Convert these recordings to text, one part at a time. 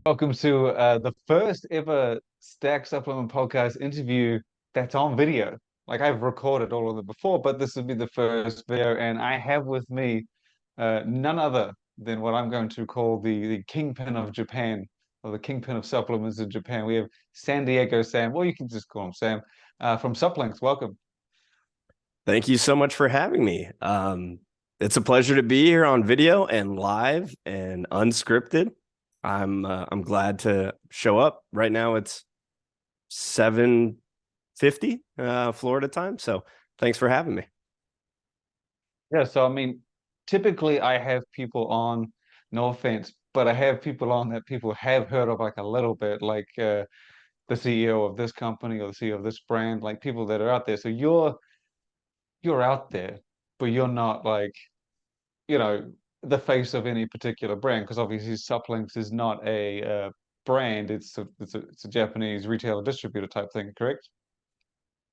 Welcome to the first ever Stack Supplement podcast interview that's on video. Like I've recorded all of them before, but this will be the first video, and I have with me none other than what I'm going to call the kingpin of Japan, or the kingpin of supplements in Japan. We have San Diego Sam, well, you can just call him Sam, from Supplinx. Welcome. Thank you so much for having me. It's a pleasure to be here on video and live and unscripted. I'm glad to show up. Right now it's 7:50 Florida time. So thanks for having me. Yeah, so I mean, typically I have people on, no offense, but I have people on that people have heard of like a little bit, like the CEO of this company or the CEO of this brand, like people that are out there. So you're out there, but you're not like, you know, the face of any particular brand because obviously Supplinks is not a brand. It's a Japanese retailer distributor type thing, correct?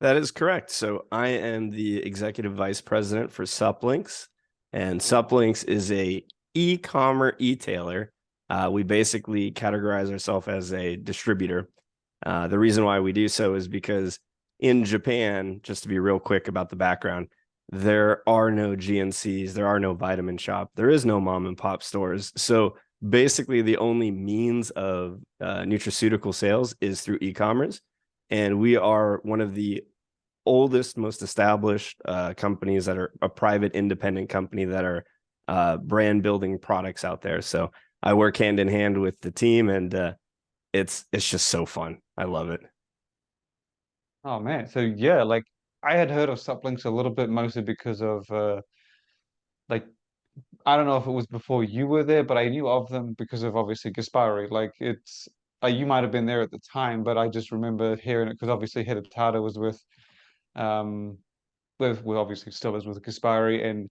That is correct. So I am the executive vice president for Supplinx, and Supplinx is a e-commerce e-tailer. We basically categorize ourselves as a distributor. The reason why we do so is because in Japan, just to be real quick about the background, there are no GNCs, there are no vitamin shop, there is no mom and pop stores. So basically, the only means of nutraceutical sales is through e-commerce. And we are one of the oldest, most established companies that are a private independent company that are brand building products out there. So I work hand in hand with the team, and it's just so fun. I love it. Oh man, so yeah, like I had heard of Supplinks a little bit mostly because of like I don't know if it was before you were there, but I knew of them because of obviously Gaspari. Like it's you might have been there at the time, but I just remember hearing it because obviously Hidetada was um with obviously still is with Gaspari, and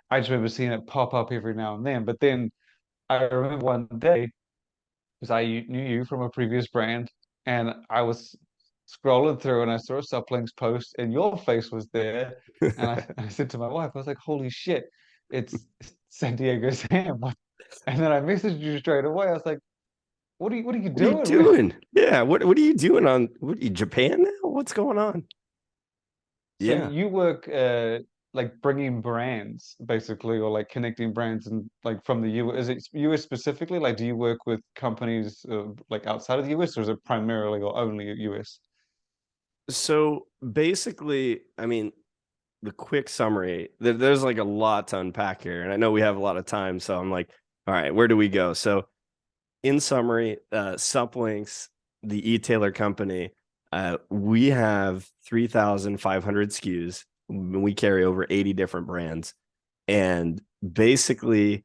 I just remember seeing it pop up every now and then. But then I remember one day because I knew you from a previous brand, and I was scrolling through and I saw a Supplinks post, and your face was there, and I said to my wife, I was like, "Holy shit, it's San Diego Sam!" And then I messaged you straight away. I was like, what are you What are you doing, man?" doing? Yeah, what are you doing on what are you, Japan now? What's going on? So Yeah. you work like bringing brands basically, or like connecting brands and like from the US. Is it US specifically? Like, do you work with companies like outside of the US, or is it primarily or only US? So basically, I mean, the quick summary, there's like a lot to unpack here. And I know we have a lot of time. So I'm like, all right, where do we go? So in summary, Supplinks, the e-tailer company, we have 3,500 SKUs. We carry over 80 different brands. And basically,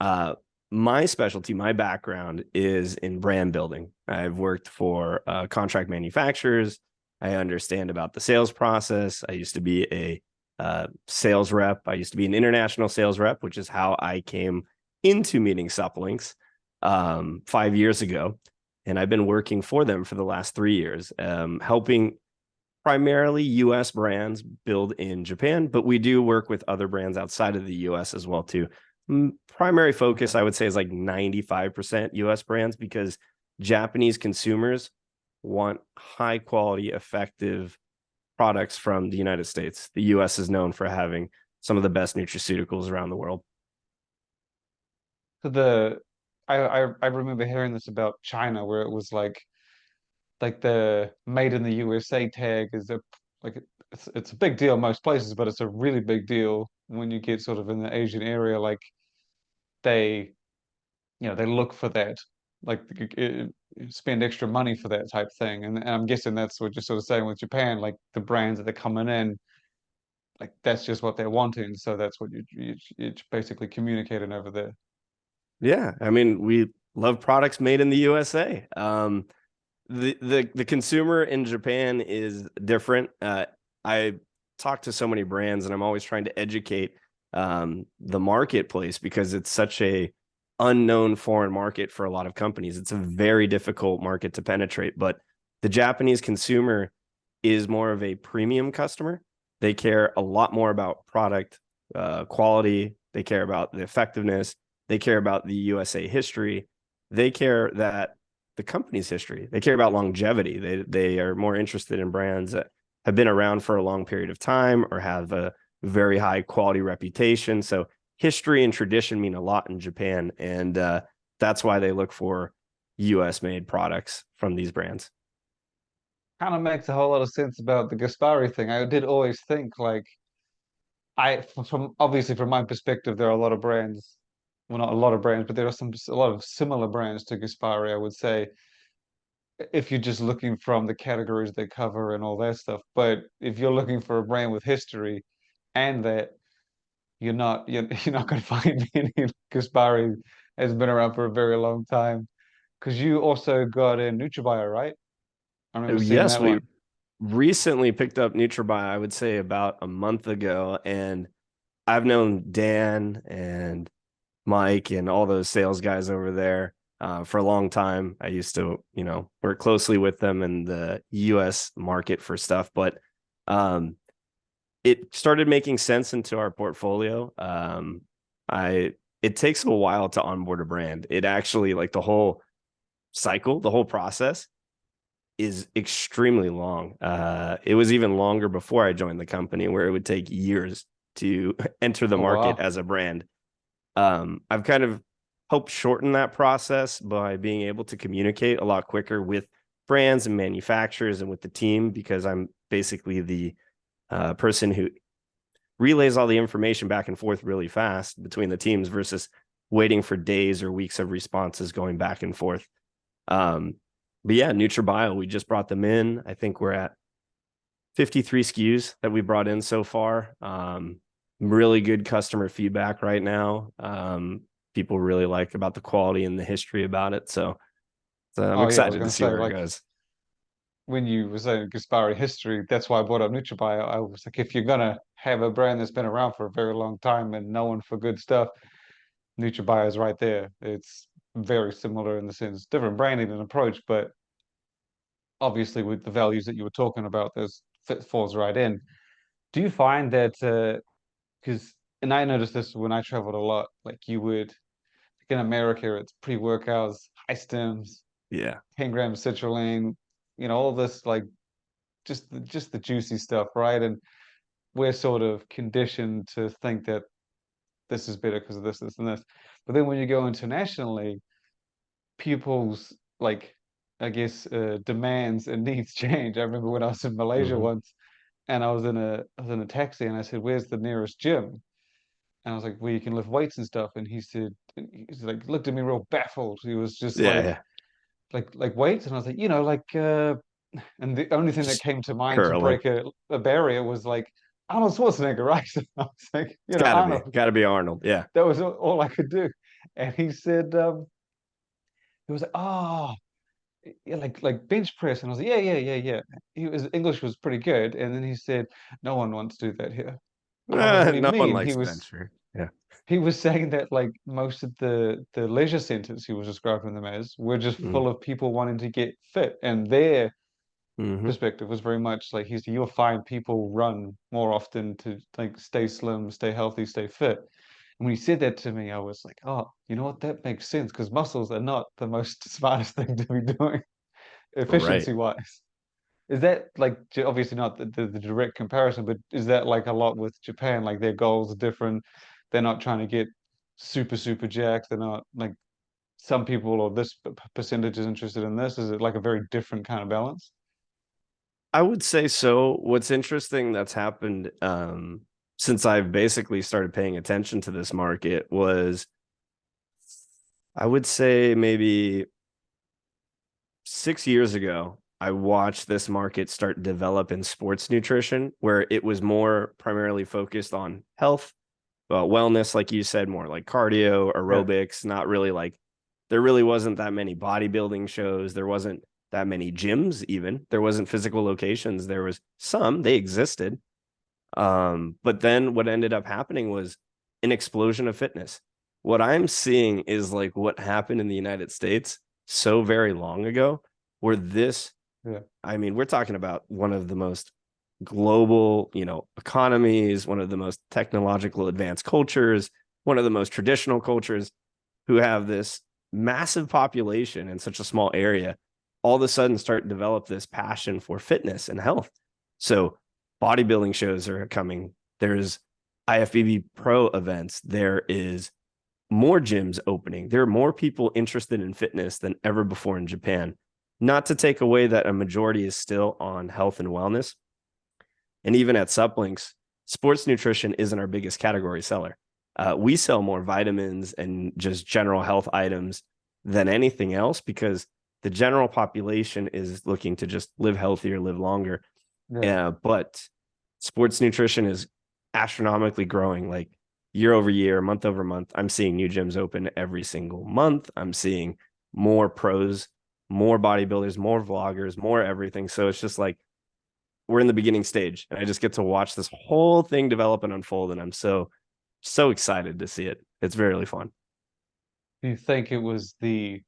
uh, my specialty, my background is in brand building. I've worked for contract manufacturers. I understand about the sales process. I used to be a sales rep. I used to be an international sales rep, which is how I came into meeting Supplinks 5 years ago. And I've been working for them for the last 3 years, helping primarily US brands build in Japan, but we do work with other brands outside of the US as well too. Primary focus, Okay. I would say, is like 95% US brands because Japanese consumers want high quality, effective products from the United States. The US is known for having some of the best nutraceuticals around the world. So I remember hearing this about China where it was like the made in the USA tag is a like it's a big deal most places, but it's a really big deal when you get sort of in the Asian area. Like they, they look for that, like spend extra money for that type thing. And I'm guessing that's what you're sort of saying with Japan, like the brands that are coming in, like that's just what they're wanting. So that's what you're basically communicating over there. Yeah, I mean, we love products made in the USA. The consumer in Japan is different. I talk to so many brands, and I'm always trying to educate the marketplace because it's such a unknown foreign market for a lot of companies. It's a very difficult market to penetrate, but the Japanese consumer is more of a premium customer. They care a lot more about product quality. They care about the effectiveness. They care about the USA history. They care that the company's history. They care about longevity. They are more interested in brands that have been around for a long period of time or have a very high quality reputation. So history and tradition mean a lot in Japan, and that's why they look for US made products from these brands. Kind of makes a whole lot of sense about the Gaspari thing. I did always think like from obviously from my perspective, there are a lot of brands. Well, not a lot of brands, but there are a lot of similar brands to Gaspari, I would say, if you're just looking from the categories they cover and all that stuff. But if you're looking for a brand with history and that you're not going to find many. Gaspari has been around for a very long time. Because you also got a NutriBio, right? I remember seeing Yes, that we one. recently picked up NutriBio, I would say about a month ago, and I've known Dan and Mike and all those sales guys over there for a long time. I used to, work closely with them in the US market for stuff, but um, it started making sense into our portfolio. I it takes a while to onboard a brand. It actually like the whole cycle, the whole process is extremely long. It was even longer before I joined the company, where it would take years to enter the Oh market wow. as a brand. I've kind of helped shorten that process by being able to communicate a lot quicker with brands and manufacturers and with the team, because I'm basically the person who relays all the information back and forth really fast between the teams versus waiting for days or weeks of responses going back and forth. Um, but yeah, NutriBio, we just brought them in. I think we're at 53 SKUs that we brought in so far. Really good customer feedback right now. People really like about the quality and the history about it. So I'm Oh yeah, I was excited to gonna see say where it like goes. when you were saying Gaspari history, that's why I brought up NutriBio. I was like, if you're gonna have a brand that's been around for a very long time and known for good stuff, NutriBio is right there. It's very similar in the sense, different branding and approach, but obviously with the values that you were talking about, this falls right in. Do you find that because and I noticed this when I traveled a lot, like you would like in America, it's pre-workouts, high stems, Yeah. 10 grams of citrulline, all this like just the juicy stuff, right? And we're sort of conditioned to think that this is better because of this, and this. But then when you go internationally, people's like I guess demands and needs change. I remember when I was in Malaysia Hmm. once and I was in a taxi and I said, "Where's the nearest gym?" And I was like, "Where you can lift weights and stuff." And he's like looked at me real baffled. He was just Yeah. Yeah. like weights, and I was like, and the only thing that came to mind to Curling. break a barrier was like Arnold Schwarzenegger, right? I was like, It's Arnold. gotta be Arnold. Yeah. That was all I could do. And he said, he was like, "Oh, yeah, like bench press," and I was like, yeah. His English was pretty good, and then he said, "No one wants to do that here." And I was like, "What do you No one mean?" likes bencher. Yeah. He was saying that like most of the leisure centers he was describing them as were just Mm-hmm. full of people wanting to get fit, and their Mm-hmm. perspective was very much like you'll find people run more often to like stay slim, stay healthy, stay fit. And when he said that to me, I was like, oh, you know what? That makes sense because muscles are not the most smartest thing to be doing Right. efficiency wise. Is that like obviously not the direct comparison, but is that like a lot with Japan? Like their goals are different. They're not trying to get super jacked. They're not like some people or this percentage is interested in this. Is it like a very different kind of balance? I would say so. What's interesting that's happened since I've basically started paying attention to this market was, I would say maybe 6 years ago, I watched this market start develop in sports nutrition, where it was more primarily focused on health, wellness, like you said, more like cardio, Yeah. aerobics, not really like there really wasn't that many bodybuilding shows. There wasn't that many gyms, even. There wasn't physical locations. There was some, they existed. But then what ended up happening was an explosion of fitness. What I'm seeing is like what happened in the United States so very long ago, where this, Yeah. I mean, we're talking about one of the most global, economies, one of the most technological advanced cultures, one of the most traditional cultures, who have this massive population in such a small area all of a sudden start to develop this passion for fitness and health. So bodybuilding shows are coming. There's IFBB pro events. There is more gyms opening. There are more people interested in fitness than ever before in Japan. Not to take away that a majority is still on health and wellness. And even at Supplinx, sports nutrition isn't our biggest category seller. We sell more vitamins and just general health items than anything else because the general population is looking to just live healthier, live longer. Yeah. But sports nutrition is astronomically growing, like year over year, month over month. I'm seeing new gyms open every single month. I'm seeing more pros, more bodybuilders, more vloggers, more everything. So it's just like we're in the beginning stage, and I just get to watch this whole thing develop and unfold. And I'm so excited to see it. It's very fun. Do you think it was the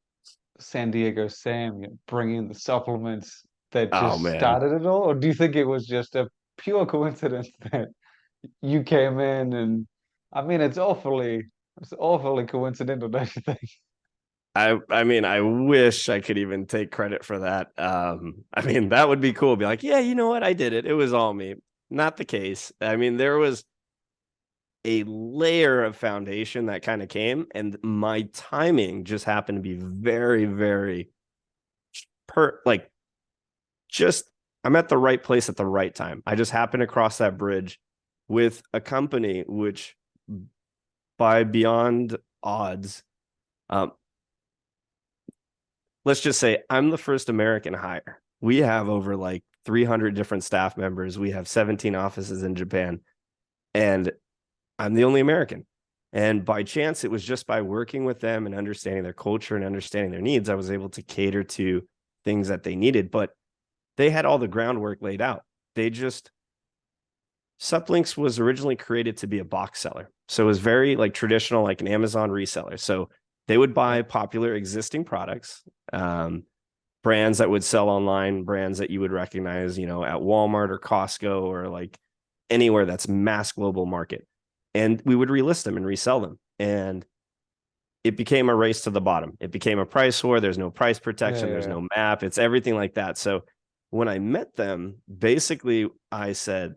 San Diego Sam bringing the supplements that Oh just man, started it all, or do you think it was just a pure coincidence that you came in and I mean it's awfully coincidental, don't you think? I mean, I wish I could even take credit for that. I mean, that would be cool. Be like, yeah, you know what? I did it. It was all me. Not the case. I mean, there was a layer of foundation that kind of came, and my timing just happened to be very like just I'm at the right place at the right time. I just happened to cross that bridge with a company which, by beyond odds, um, let's just say I'm the first American hire. We have over like 300 different staff members. We have 17 offices in Japan, and I'm the only American. And by chance, it was just by working with them and understanding their culture and understanding their needs, I was able to cater to things that they needed. But they had all the groundwork laid out. They just Supplinx was originally created to be a box seller. So it was very like traditional, like an Amazon reseller. So they would buy popular existing products, brands that would sell online, brands that you would recognize, at Walmart or Costco or like anywhere that's mass global market. And we would relist them and resell them. And it became a race to the bottom. It became a price war. There's no price protection. There's Yeah. no map. It's everything like that. So when I met them, basically I said,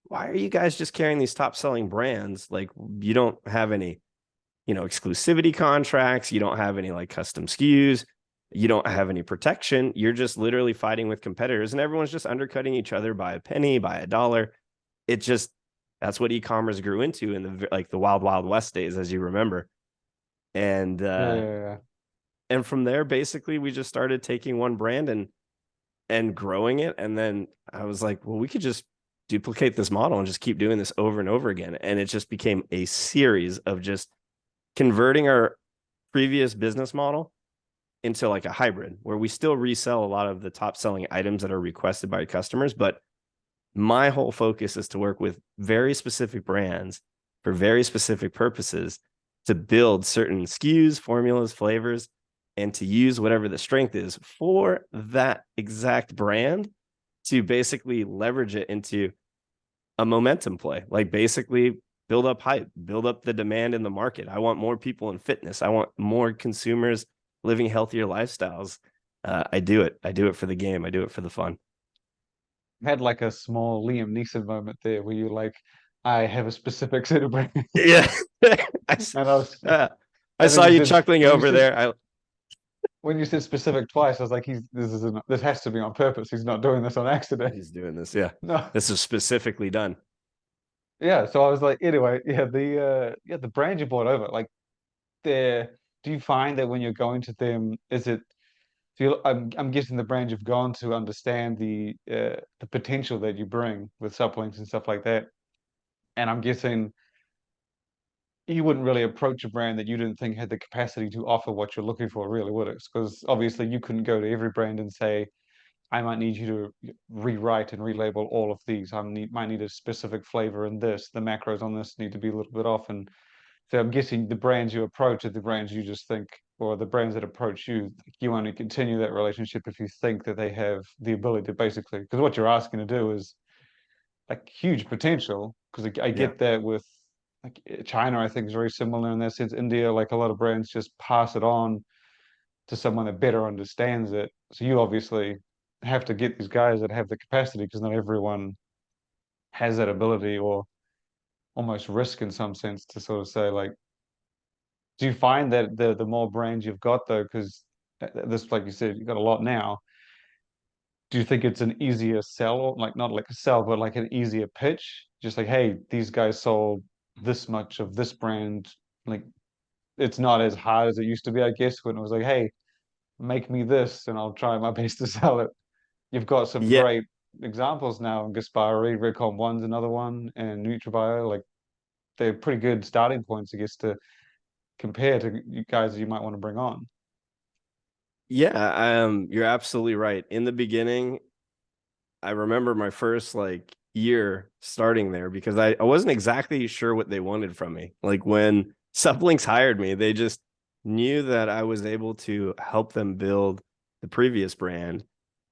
why are you guys just carrying these top selling brands? Like you don't have any, exclusivity contracts. You don't have any like custom SKUs. You don't have any protection. You're just literally fighting with competitors and everyone's just undercutting each other by a penny, by a dollar. It just, that's what e-commerce grew into in the wild, wild west days, as you remember. And, Yeah. and from there, basically we just started taking one brand and growing it. And then I was like, well, we could just duplicate this model and just keep doing this over and over again. And it just became a series of just converting our previous business model into like a hybrid where we still resell a lot of the top selling items that are requested by customers. But my whole focus is to work with very specific brands for very specific purposes to build certain SKUs, formulas, flavors, and to use whatever the strength is for that exact brand to basically leverage it into a momentum play, like basically build up hype, build up the demand in the market. I want more people in fitness. I want more consumers living healthier lifestyles. I do it. I do it for the game. I do it for the fun. Had like a small Liam Neeson moment there where you like, I have a specific set of brands. Yeah. I, And I was uh, I and then saw you chuckling over there. when you said specific twice, I was like, this has to be on purpose. He's not doing this on accident. He's doing this. Yeah. No. This is specifically done. Yeah. So I was like, anyway, the brand you brought over, like there, do you find that when you're going to them, is it feel I'm guessing the brand you've gone to understand the potential that you bring with supplements and stuff like that. And I'm guessing you wouldn't really approach a brand that you didn't think had the capacity to offer what you're looking for, really, would it? Because obviously you couldn't go to every brand and say, I might need you to rewrite and relabel all of these. Might need a specific flavor in this. The macros on this need to be a little bit off. And so I'm guessing the brands you approach are the brands you just think, or the brands that approach you, you only continue that relationship if you think that they have the ability to basically, because what you're asking to do is like huge potential. Because I Yeah. get that with like China, I think is very similar in that sense. India, like a lot of brands just pass it on. to someone that better understands it. So you obviously have to get these guys that have the capacity because not everyone has that ability or almost risk in some sense to sort of say like, do you find that the more brands you've got though, because this, like you said, you've got a lot now. Do you think it's an easier sell, or like not like a sell, but like an easier pitch? Just like, hey, these guys sold this much of this brand. Like, it's not as hard as it used to be, I guess, when it was like, hey, make me this, and I'll try my best to sell it. You've got some Yeah, great examples now in Gaspari, Recon One's another one, and NutraBio. Like, they're pretty good starting points, I guess, to compare to you guys you might want to bring on. yeah, you're absolutely right. In the beginning, I remember my first like year starting there because I wasn't exactly sure what they wanted from me. Like when Supplinx hired me, they just knew that I was able to help them build the previous brand.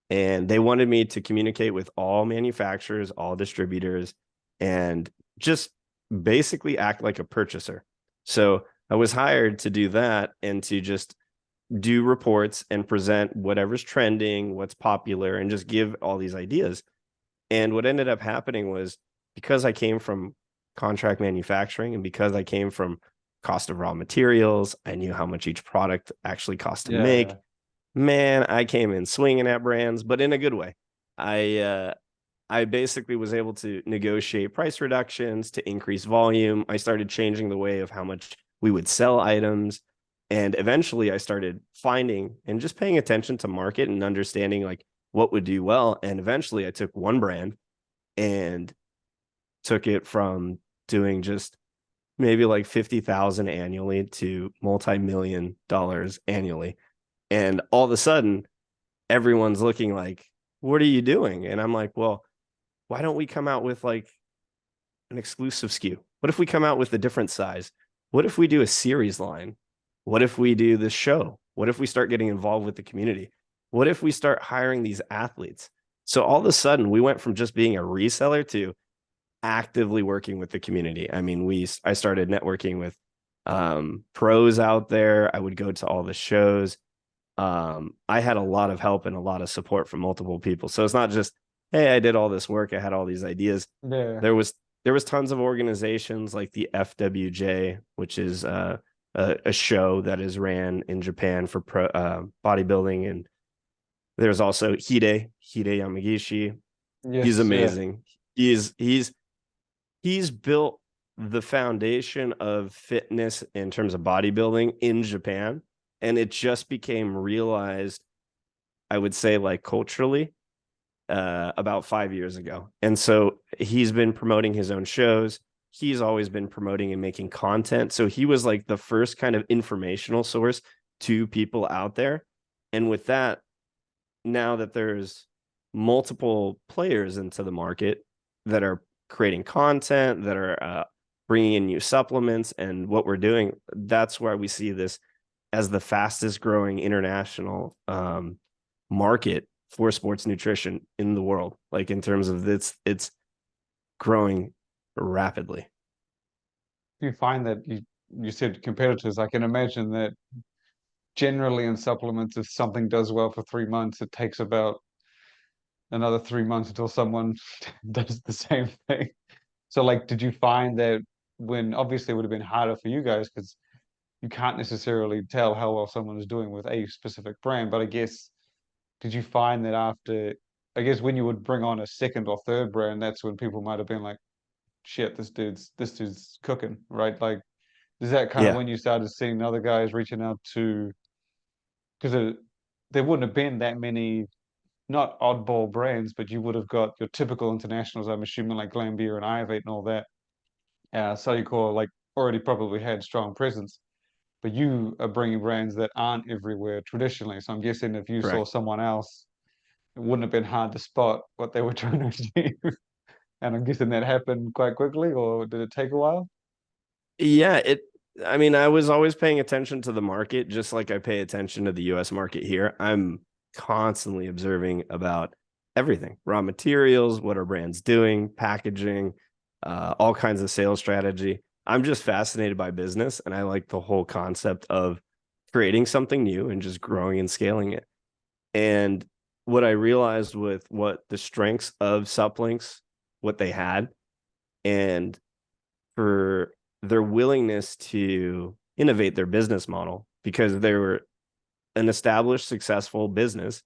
And they wanted me to communicate with all manufacturers, all distributors, and just basically act like a purchaser. So I was hired to do that and to just do reports and present whatever's trending, what's popular, and just give all these ideas. And what ended up happening was because I came from contract manufacturing and because I came from cost of raw materials, I knew how much each product actually cost to make. Yeah, Man, I came in swinging at brands, but in a good way. I basically was able to negotiate price reductions to increase volume. I started changing the way of how much we would sell items. And eventually I started finding and just paying attention to market and understanding like what would do well. And eventually I took one brand and took it from doing just maybe like 50,000 annually to multi-million dollars annually. And all of a sudden, everyone's looking like, what are you doing? And I'm like, well, why don't we come out with like an exclusive SKU? What if we come out with a different size? What if we do a series line? What if we do this show? What if we start getting involved with the community? What if we start hiring these athletes? So all of a sudden, we went from just being a reseller to actively working with the community. I mean, I started networking with pros out there. I would go to all the shows. I had a lot of help and a lot of support from multiple people. So it's not just, hey, I did all this work, I had all these ideas. yeah, There was tons of organizations like the FWJ, which is a show that is ran in Japan for bodybuilding, and there's also Hide Yamagishi. He's yes, yeah. amazing. He's built the foundation of fitness in terms of bodybuilding in Japan, and it just became realized, I would say, like culturally, about 5 years ago. And so he's been promoting his own shows. He's always been promoting and making content. So he was like the first kind of informational source to people out there. And with that, now that there's multiple players into the market that are creating content, that are bringing in new supplements and what we're doing, that's why we see this as the fastest growing international market for sports nutrition in the world. Like in terms of it's growing rapidly. You find that you said competitors. I can imagine that generally in supplements, if something does well for 3 months, it takes about another 3 months until someone does the same thing. So, like, did you find that when obviously it would have been harder for you guys because you can't necessarily tell how well someone is doing with a specific brand, but I guess did you find that after, I guess when you would bring on a second or third brand, that's when people might have been like, shit, this dude's cooking, right? Like, is that kind of Yeah. when you started seeing other guys reaching out to, because there wouldn't have been that many, not oddball brands, but you would have got your typical internationals, I'm assuming like Glanbia and Iovate and all that. Cellucor like already probably had strong presence, but you are bringing brands that aren't everywhere traditionally. So I'm guessing if you saw Correct. someone else, it wouldn't have been hard to spot what they were trying to achieve. And I'm guessing that happened quite quickly, or did it take a while? Yeah, I mean, I was always paying attention to the market, just like I pay attention to the US market here. I'm constantly observing about everything, raw materials, what are brands doing, packaging, all kinds of sales strategy. I'm just fascinated by business and I like the whole concept of creating something new and just growing and scaling it. And what I realized with what the strengths of Supplinx, what they had, and for their willingness to innovate their business model, because they were an established, successful business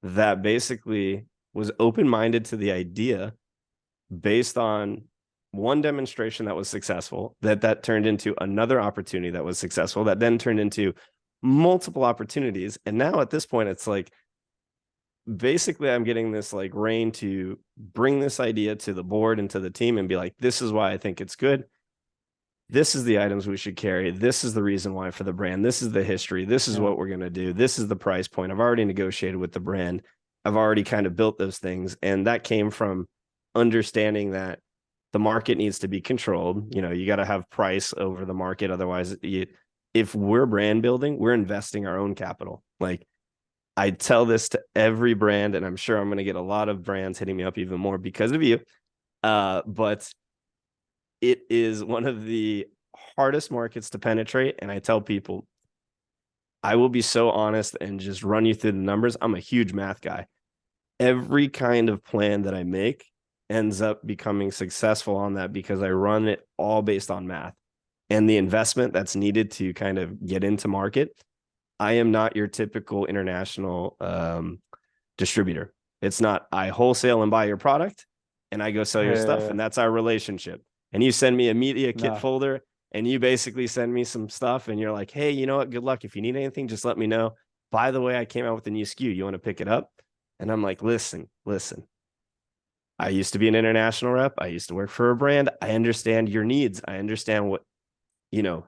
that basically was open-minded to the idea based on one demonstration that was successful, that turned into another opportunity that was successful, that then turned into multiple opportunities. And now at this point, it's like, basically I'm getting this like reign to bring this idea to the board and to the team and be like, this is why I think it's good. This is the items we should carry. This is the reason why for the brand. This is the history. This is Yeah. what we're going to do. This is the price point. I've already negotiated with the brand. I've already kind of built those things. And that came from understanding that the market needs to be controlled. You know, you got to have price over the market. Otherwise, if we're brand building, we're investing our own capital. Like, I tell this to every brand, and I'm sure I'm going to get a lot of brands hitting me up even more because of you. But it is one of the hardest markets to penetrate. And I tell people, I will be so honest and just run you through the numbers. I'm a huge math guy. Every kind of plan that I make ends up becoming successful on that because I run it all based on math and the investment that's needed to kind of get into market. I am not your typical international distributor. It's not, I wholesale and buy your product and I go sell your stuff. Yeah. And that's our relationship. And you send me a media kit No. folder and you basically send me some stuff and you're like, hey, you know what? Good luck. If you need anything, just let me know. By the way, I came out with a new SKU. You want to pick it up? And I'm like, listen. I used to be an international rep. I used to work for a brand. I understand your needs. I understand what,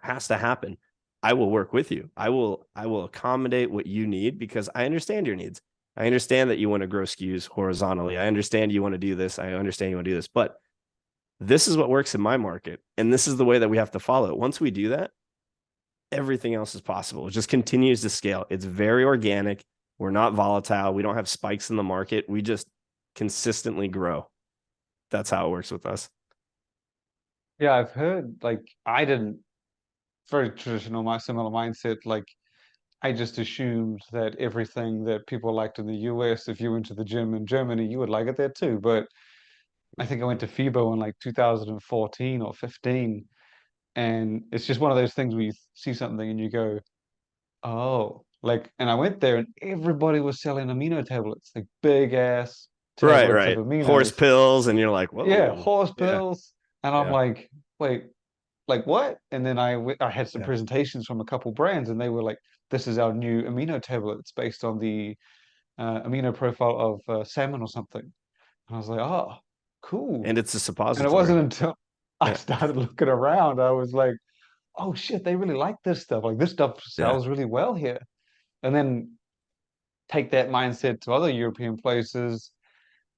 has to happen. I will work with you. I will accommodate what you need because I understand your needs. I understand that you want to grow SKUs horizontally. I understand you want to do this. I understand you want to do this, but this is what works in my market. And this is the way that we have to follow it. Once we do that, everything else is possible. It just continues to scale. It's very organic. We're not volatile. We don't have spikes in the market. We just consistently grow. That's how it works with us. Yeah, I've heard like I didn't very traditional, my similar mindset. Like I just assumed that everything that people liked in the US, if you went to the gym in Germany, you would like it there too. But I think I went to FIBO in like 2014 or 15, and it's just one of those things where you see something and you go, oh, like, and I went there and everybody was selling amino tablets, like big ass Right, tablets of right. Horse aminos. pills, and you're like, Yeah, whoa. horse Yeah, pills. And I'm yeah, like, wait, like what? And then I had some yeah. presentations from a couple brands, and they were like, "This is our new amino tablet. It's based on the amino profile of salmon or something." And I was like, "Oh, cool." And it's a And it suppository. wasn't until I Yeah, started looking around, I was like, "Oh shit, they really like this stuff. Like this stuff yeah. sells really well here." And then take that mindset to other European places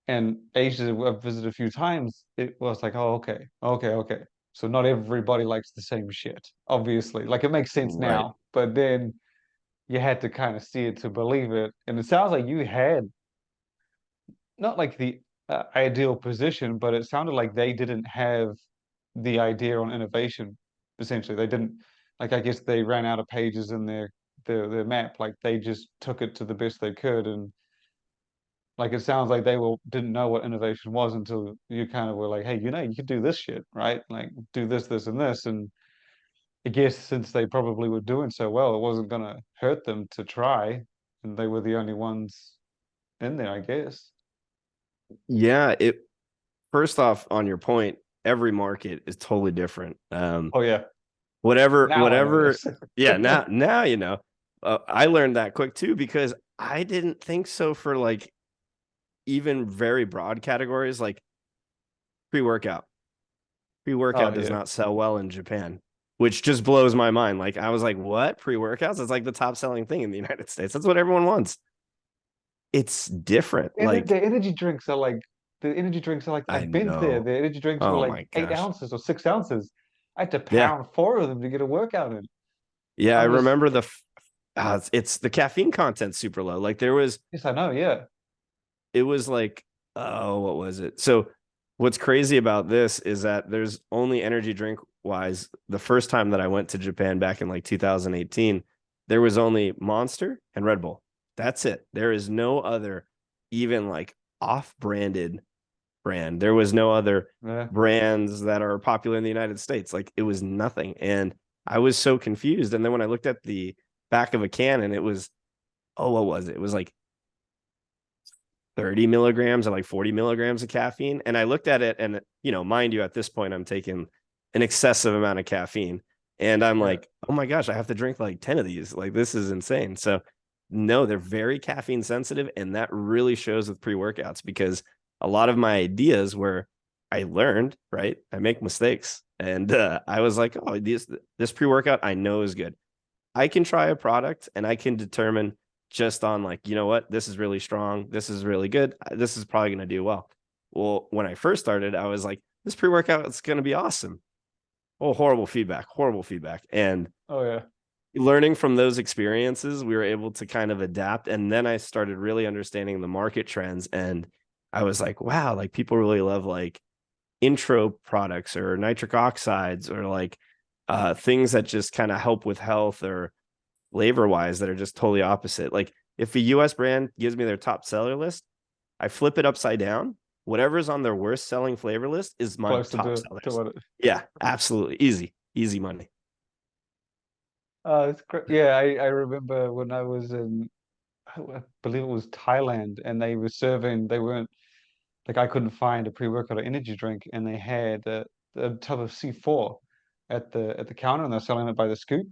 and Asia I've visited a few times. It was like, oh, okay. So not everybody likes the same shit, obviously. Like it makes sense Right. now, but then you had to kind of see it to believe it. And it sounds like you had not like the ideal position, but it sounded like they didn't have the idea on innovation. Essentially, they didn't like. I guess they ran out of pages in their map. Like they just took it to the best they could, and like it sounds like they will didn't know what innovation was until you kind of were like, hey, you could do this shit, right? Like do this, and this. And I guess since they probably were doing so well, it wasn't gonna hurt them to try, and they were the only ones in there, I guess. Yeah. It First off, on your point, every market is totally different. Oh yeah, now I know Whatever. this. Yeah. Now you know. I learned that quick too because I didn't think so for like even very broad categories like pre-workout. Oh Pre-workout does yeah. not sell well in Japan, which just blows my mind. Like I was like, what? Pre-workouts? It's like the top selling thing in the United States. That's what everyone wants. It's different. And Like the energy drinks are like I I've been there. know. The energy drinks were Oh like my 8 gosh. ounces or 6 ounces. I had to Yeah. pound four of them to get a workout in. Yeah, I I was remember it's the caffeine content super low. Like yes, I know, yeah. it was like, oh, what was it? So what's crazy about this is that there's only energy drink wise, the first time that I went to Japan back in like 2018, there was only Monster and Red Bull. That's it. There is no other even like off-branded brand. There was no other Yeah. brands that are popular in the United States. Like it was nothing. And I was so confused. And then when I looked at the back of a can and it was, oh, what was it? It was like 30 milligrams or like 40 milligrams of caffeine. And I looked at it and, you know, mind you, at this point, I'm taking an excessive amount of caffeine. And I'm Yeah. like, oh my gosh, I have to drink like 10 of these. Like, this is insane. So, no, they're very caffeine sensitive. And that really shows with pre workouts because a lot of my ideas were I learned, right? I make mistakes. And I was like, oh, this pre workout I know is good. I can try a product and I can determine just on like, you know what, this is really strong. This is really good. This is probably going to do well. Well, when I first started, I was like, this pre workout is going to be awesome. Oh, horrible feedback, horrible feedback. And Oh yeah. learning from those experiences, we were able to kind of adapt. And then I started really understanding the market trends. And I was like, wow, like people really love like intro products or nitric oxides or like things that just kind of help with health or flavor wise that are just totally opposite. Like if a US brand gives me their top seller list, I flip it upside down. Whatever's on their worst selling flavor list is my Closer top to sellers. what it. Yeah, absolutely. Easy money. It's great. Yeah, I remember when I was in, I believe it was Thailand, and they were serving. They weren't like I couldn't find a pre-workout or energy drink, and they had a tub of C4 at the counter, and they're selling it by the scoop.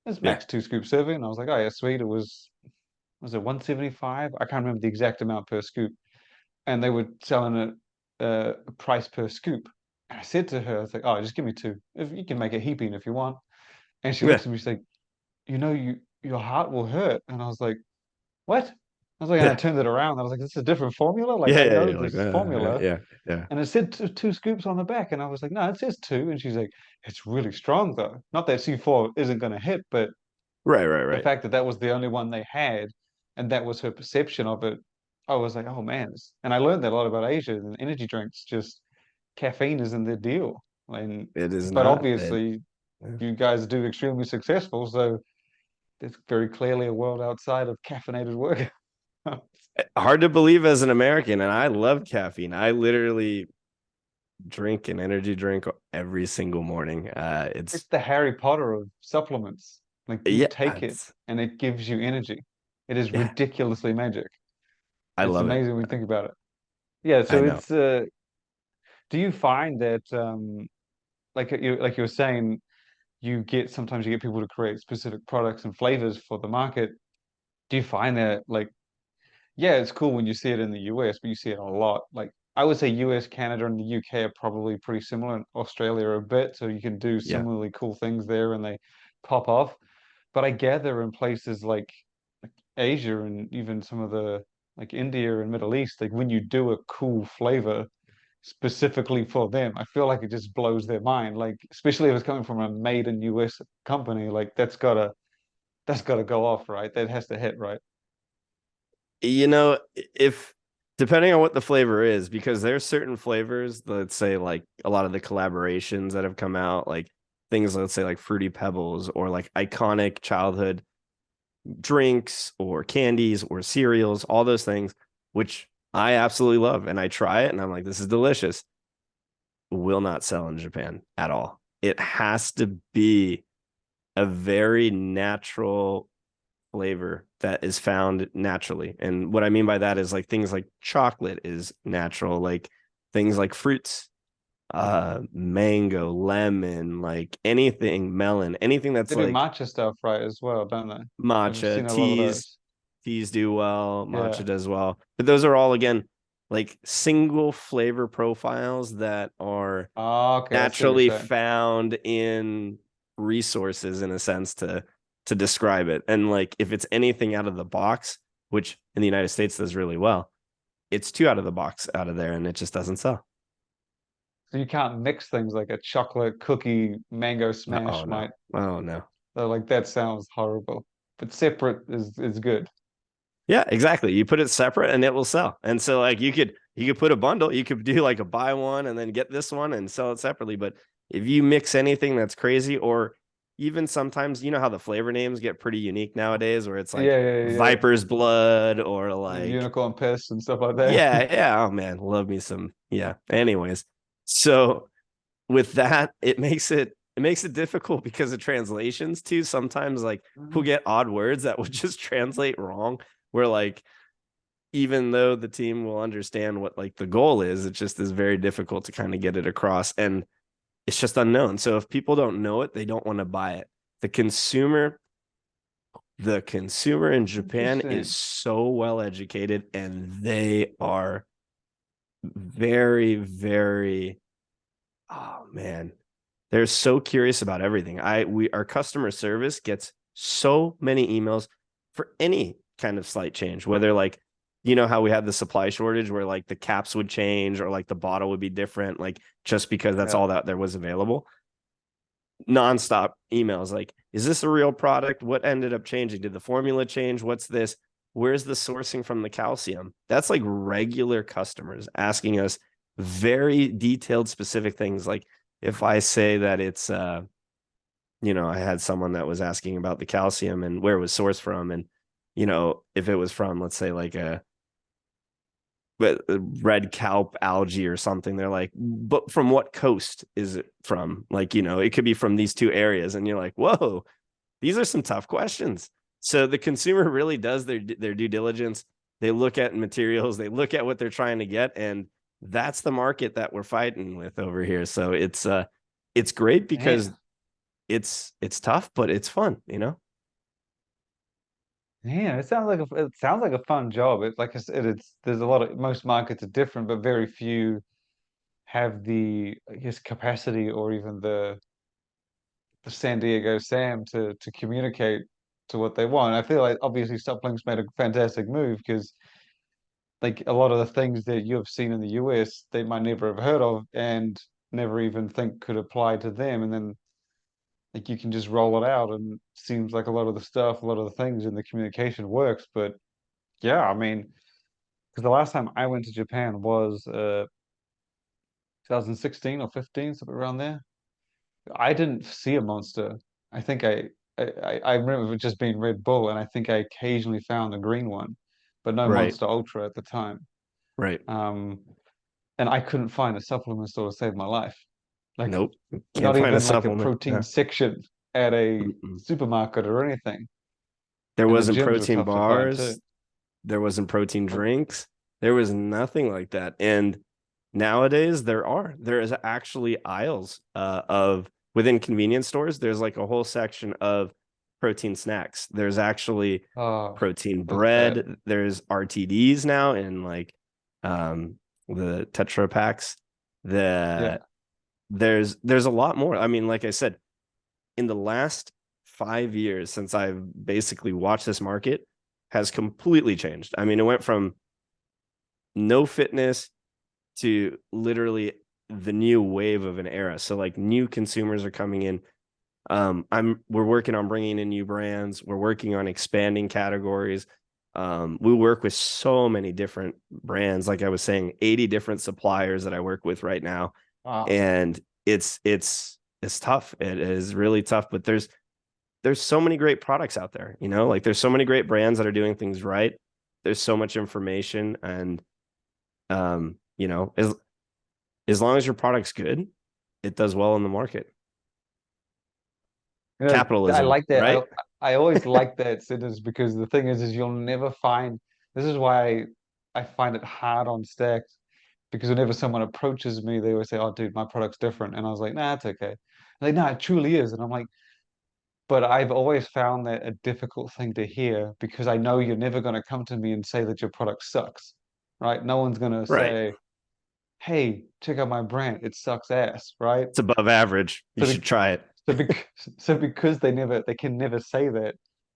It's Yeah. max 2 scoop serving. And I was like, oh yeah, sweet. It was it 175? I can't remember the exact amount per scoop. And they were selling it price per scoop. And I said to her, I was like, oh, just give me two. If you can make it heaping if you want. And she Yeah. looks at me, she's like, you know, your heart will hurt. And I was like, what? I was like, and I Yeah. turned it around. And I was like, this is a different formula. Like Yeah. I Yeah. know Yeah. Like, this formula. yeah. Yeah. And it said 2 scoops on the back. And I was like, no, it says two. And she's like, it's really strong though. Not that C4 isn't going to hit, but Right. Right. the Right. fact that that was the only one they had, and that was her perception of it, I was like, oh man. And I learned that a lot about Asia and energy drinks. Just caffeine isn't their deal. And It is but not. obviously, you guys do extremely successful, so there's very clearly a world outside of caffeinated work. Hard to believe as an American, and I love caffeine. I literally drink an energy drink every single morning. It's It's the Harry Potter of supplements. Like you yeah, take it and it gives you energy. It is yeah, ridiculously magic. I It's love it. amazing when you think about it. Yeah, I so know. it's do you find that like you were saying, you get sometimes you get people to create specific products and flavors for the market. Do you find that like yeah, it's cool when you see it in the US, but you see it a lot. Like I would say US, Canada, and the UK are probably pretty similar, and Australia a bit, so you can do Yeah. similarly cool things there and they pop off. But I gather in places like Asia and even some of the like India and Middle East, like when you do a cool flavor specifically for them, I feel like it just blows their mind. Like especially if it's coming from a made in US company, like that's gotta go off, right? That has to hit, right? You know, if depending on what the flavor is, because there's certain flavors, let's say like a lot of the collaborations that have come out, like things, let's say like Fruity Pebbles or like iconic childhood drinks or candies or cereals, all those things, which I absolutely love. And I try it and I'm like, this is delicious. Will not sell in Japan at all. It has to be a very natural flavor that is found naturally. And what I mean by that is like things like chocolate is natural, like things like fruits, mango, lemon, like anything, melon, anything They that's do like matcha stuff right as well, don't they? I've matcha, seen a lot of those. teas do well, Yeah. matcha does well. But those are all again like single flavor profiles that are Oh, okay, I see what you're naturally saying. found in resources in a sense to describe it. And like if it's anything out of the box, which in the United States does really well, it's too out of the box out of there and it just doesn't sell. So you can't mix things like a chocolate cookie mango smash Oh no. might Oh no. like that sounds horrible. But separate is good. Yeah, exactly. You put it separate and it will sell. And so like you could put a bundle, you could do like a buy one and then get this one and sell it separately. But if you mix anything that's crazy, or even sometimes, you know how the flavor names get pretty unique nowadays, where it's like Yeah, yeah, yeah. Viper's Blood or like, Unicorn piss and stuff like that. yeah, yeah. Oh man, love me some. Yeah. Anyways, so with that, it makes it difficult because of translations too. Sometimes like we'll get odd words that would just translate wrong. Where like even though the team will understand what like the goal is, it just is very difficult to kind of get it across. And it's just unknown. So if people don't know it, they don't want to buy it. The consumer, the consumer in Japan is Interesting. so well educated and they are very, very, oh man, they're so curious about everything. Our customer service gets so many emails for any kind of slight change, whether like, you know how we had the supply shortage where like the caps would change or like the bottle would be different, like just because that's Yeah. all that there was available. Nonstop emails like, is this a real product? What ended up changing? Did the formula change? What's this? Where's the sourcing from the calcium? That's like regular customers asking us very detailed, specific things. Like if I say that it's, I had someone that was asking about the calcium and where it was sourced from. And, if it was from, let's say, like red kelp algae or something, they're like, but from what coast is it from? Like, it could be from these two areas. And you're like, whoa, these are some tough questions. So the consumer really does their due diligence. They look at materials, they look at what they're trying to get, and that's the market that we're fighting with over here. So it's great because Man. it's tough, but it's fun. Yeah, it sounds like a fun job. It like I said, it's there's a lot of most markets are different, but very few have the I guess capacity or even the San Diego Sam to communicate to what they want. I feel like obviously Supplinks made a fantastic move because like a lot of the things that you have seen in the US, they might never have heard of and never even think could apply to them. And then like you can just roll it out and seems like a lot of the stuff, a lot of the things in the communication works. But yeah, I mean, because the last time I went to Japan was 2016 or 15, something around there. I didn't see a monster. I think I remember it just being Red Bull, and I think I occasionally found a green one, but no Right, Monster Ultra at the time. right. Um, and I couldn't find a supplement store to save my life. Like Nope. Can't not find a even like a supplement. protein Yeah. section at a Mm-mm. supermarket or anything. There And the wasn't gyms are protein tough to find too. bars. There wasn't protein Oh, drinks. There was nothing like that. And nowadays there is actually aisles of within convenience stores. There's like a whole section of protein snacks. There's actually oh, protein look at that. bread. There's RTDs now in like the Tetra packs. Yeah. The there's a lot more. I mean, like I said, in the last 5 years since I've basically watched this market has completely changed. I mean, it went from no fitness to literally the new wave of an era. So like new consumers are coming in. We're working on bringing in new brands. We're working on expanding categories. We work with so many different brands. Like I was saying, 80 different suppliers that I work with right now. Wow. And it's tough. It is really tough, but there's so many great products out there, like there's so many great brands that are doing things right. There's so much information and um, you know, as as long as your product's good, it does well in the market. You know, I Capitalism, like that. right? I always like that sentence because the thing is you'll never find. This is why I find it hard on stacks because whenever someone approaches me, they always say, "Oh, dude, my product's different," and I was like, "Nah, it's okay." Like, "No, it truly is," and I'm like, "But I've always found that a difficult thing to hear because I know you're never going to come to me and say that your product sucks, right? No one's going to Right. say, 'Hey, check out my brand. It sucks ass,' right?" It's above average. You So, should try it. so because so because they can never say that,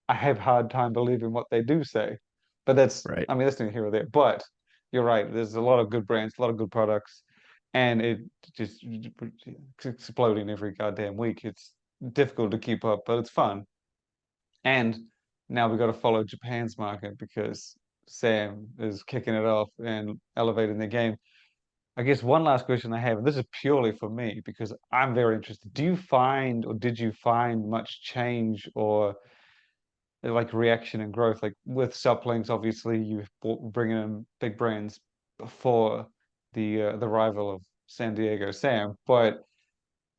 I have hard time believing what they do say. But that's Right. I mean that's neither here or there. But you're right. There's a lot of good brands, a lot of good products, and it just it's exploding every goddamn week. It's difficult to keep up, but it's fun. And now we've got to follow Japan's market because Sam is kicking it off and elevating the game. I guess one last question I have, and this is purely for me because I'm very interested. Do you find, or did you find much change or like reaction and growth? Like with Supplinx, obviously you've bringing in big brands before the rival of San Diego Sam, but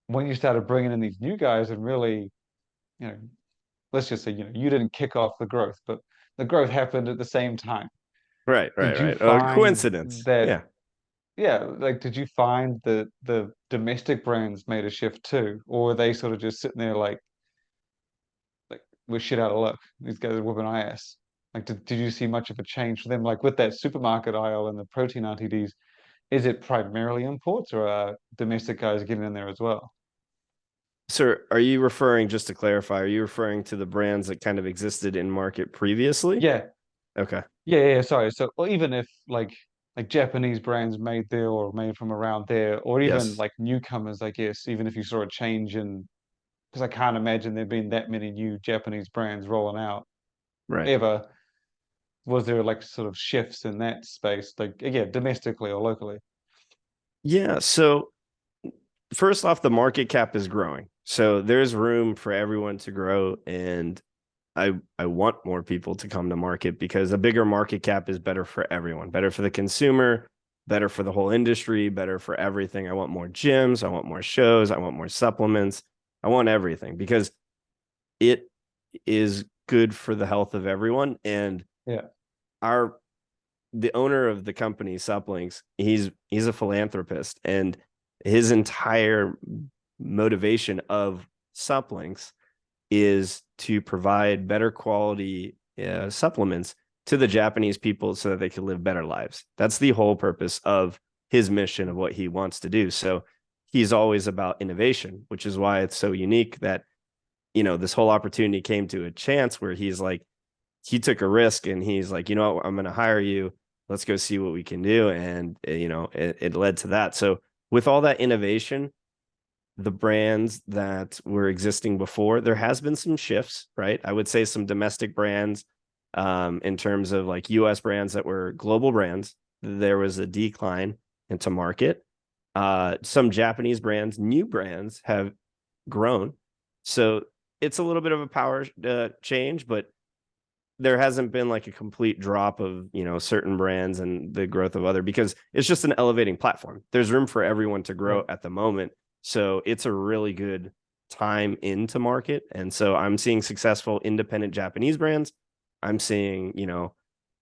when you started bringing in these new guys and really, you know, let's just say, you didn't kick off the growth, but the growth happened at the same time. Right, right, Did you right. find Coincidence. that, Yeah. yeah, like, did you find that the domestic brands made a shift too, or were they sort of just sitting there like we're shit out of luck? These guys are whooping our ass. Like, did you see much of a change for them? Like with that supermarket aisle and the protein RTDs, is it primarily imports or are domestic guys getting in there as well? So are you referring, just to clarify, are you referring to the brands that kind of existed in market previously? Yeah, Okay. yeah. Sorry. So, or even if like Japanese brands made there or made from around there, or even Yes. like newcomers, I guess, even if you saw a change in, because I can't imagine there being that many new Japanese brands rolling out Right. ever. Was there like sort of shifts in that space, like again, domestically or locally? Yeah. So first off, the market cap is growing. So there's room for everyone to grow. And I want more people to come to market because a bigger market cap is better for everyone, better for the consumer, better for the whole industry, better for everything. I want more gyms, I want more shows, I want more supplements, I want everything because it is good for the health of everyone. And Yeah, our the owner of the company Supplinx, he's a philanthropist, and his entire motivation of Supplinx is to provide better quality supplements to the Japanese people so that they can live better lives. That's the whole purpose of his mission of what he wants to do. So he's always about innovation, which is why it's so unique that this whole opportunity came to a chance where he took a risk and he's like, what, I'm going to hire you. Let's go see what we can do. And, it led to that. So with all that innovation, the brands that were existing before, there has been some shifts, right? I would say some domestic brands, in terms of like US brands that were global brands, there was a decline into market. Some Japanese brands, new brands have grown. So it's a little bit of a power change, but there hasn't been like a complete drop of certain brands and the growth of other, because it's just an elevating platform. There's room for everyone to grow right. at the moment, so it's a really good time into market. And so I'm seeing successful independent Japanese brands. I'm seeing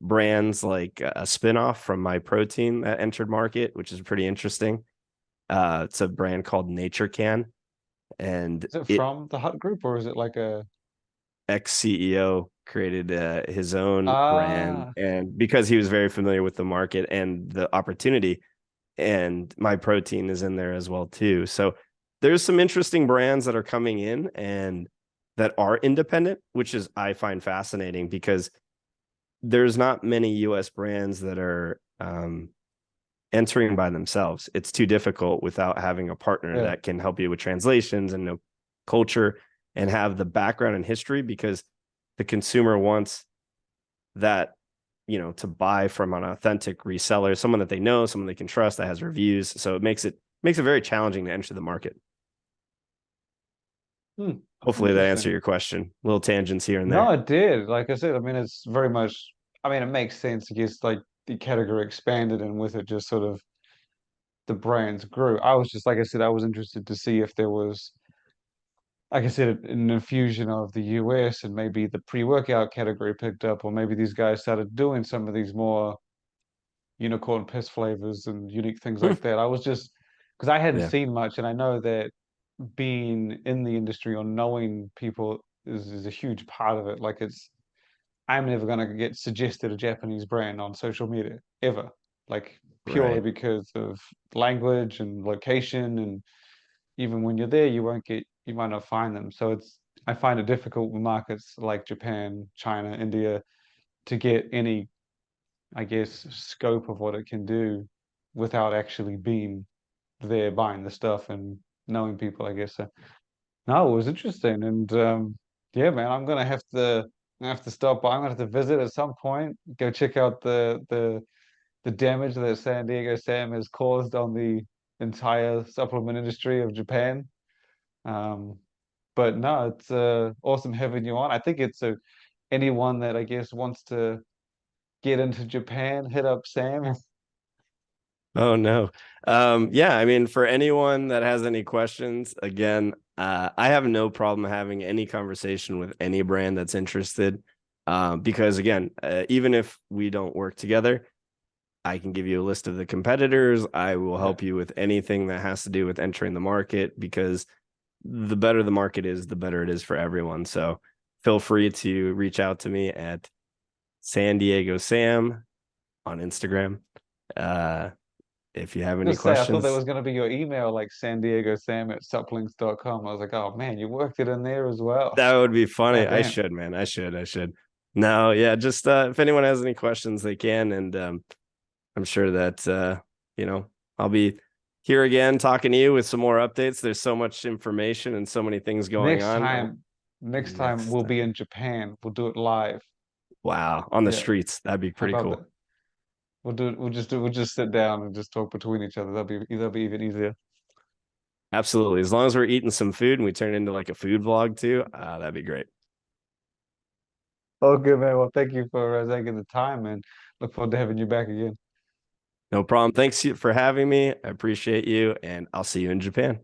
brands like a spinoff from My Protein that entered market, which is pretty interesting. It's a brand called Nature Can, and Is it it from the Hut Group or is it like a ex CEO created his own brand, ah? and because he was very familiar with the market and the opportunity, and My Protein is in there as well too. So there's some interesting brands that are coming in and that are independent, which is I find fascinating because there's not many US brands that are entering by themselves. It's too difficult without having a partner Yeah, that can help you with translations and know culture and have the background and history, because the consumer wants that, to buy from an authentic reseller, someone that they know, someone they can trust, that has reviews. So it makes it very challenging to enter the market. hmm. Hopefully that answered Interesting. your question. Little tangents here and No, there. it did. Like I said, I mean, it's very much. I mean, it makes sense. I guess like the category expanded, and with it, just sort of the brands grew. I was just like I said, I was interested to see if there was, like I said, an infusion of the US and maybe the pre-workout category picked up, or maybe these guys started doing some of these more unicorn piss flavors and unique things like that. I was just because I hadn't Yeah. seen much, and I know that being in the industry or knowing people is a huge part of it. Like I'm never gonna get suggested a Japanese brand on social media ever, like purely Right. because of language and location, and even when you're there, you might not find them. So I find it difficult with markets like Japan, China, India to get any, I guess, scope of what it can do without actually being there buying the stuff and knowing people, I guess. So, no, it was interesting. And yeah, man, I'm gonna have to stop by. I'm gonna have to visit at some point, go check out the the damage that San Diego Sam has caused on the entire supplement industry of Japan. Um, but no, it's awesome having you on. I think it's anyone that I guess wants to get into Japan, hit up Sam. Oh no. Yeah, I mean, for anyone that has any questions, again, I have no problem having any conversation with any brand that's interested. Because again, even if we don't work together, I can give you a list of the competitors. I will Yeah. help you with anything that has to do with entering the market because the better the market is, the better it is for everyone. So feel free to reach out to me at San Diego Sam on Instagram. Uh, if you have any Just say, I thought that questions, was going to be your email, like San Diego Sam at supplinx.com. I was like, oh man, you worked it in there as well. that would be funny. God I damn. should, man. I should. No, yeah, just if anyone has any questions, they can. And I'm sure that you know, I'll be here again talking to you with some more updates. There's so much information and so many things going Next on. time, next time Next we'll be time. in Japan. We'll do it live. Wow, on the Yeah. streets. That'd be How pretty about cool. that? We'll do it. We'll just sit down and just talk between each other. That'll be even easier. Absolutely. As long as we're eating some food and we turn it into like a food vlog too, that'd be great. Okay, man. Well, thank you for taking the time and look forward to having you back again. No problem. Thanks for having me. I appreciate you, and I'll see you in Japan.